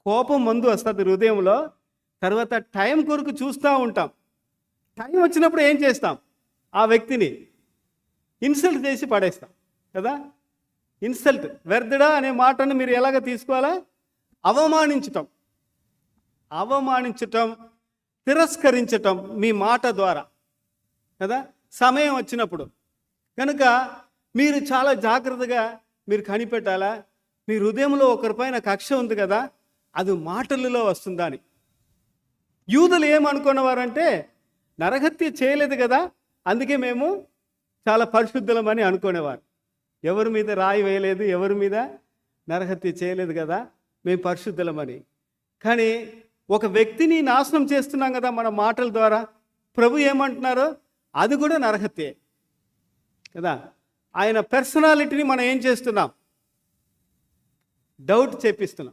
కోపం ముందు వస్తుంది హృదయంలో. తర్వాత టైం కొరకు చూస్తూ ఉంటాం. టైం వచ్చినప్పుడు ఏం చేస్తాం? ఆ వ్యక్తిని ఇన్సల్ట్ చేసి పడేస్తాం కదా. ఇన్సల్ట్, వ్యర్థుడా అనే మాటను మీరు ఎలాగ తీసుకోవాలా? అవమానించటం, తిరస్కరించటం మీ మాట ద్వారా కదా, సమయం వచ్చినప్పుడు. కనుక మీరు చాలా జాగ్రత్తగా మీరు కనిపెట్టాలా, మీ హృదయంలో ఒకరిపైన కక్ష ఉంది కదా, అది మాటలలో వస్తుందా అని. యూదులు ఏమనుకున్నవారంటే, నరహత్య చేయలేదు కదా, అందుకే మేము చాలా పరిశుద్ధులమని అనుకునేవారు. ఎవరి మీద రాయి వేయలేదు, ఎవరి మీద నరహత్య చేయలేదు కదా, మేము పరిశుద్ధులమని. కానీ ఒక వ్యక్తిని నాశనం చేస్తున్నాం కదా మన మాటల ద్వారా. ప్రభు ఏమంటున్నారో అది కూడా నరహత్యే కదా. ఆయన పర్సనాలిటీని మనం ఏం చేస్తున్నాం? డౌట్ చేపిస్తున్నాం.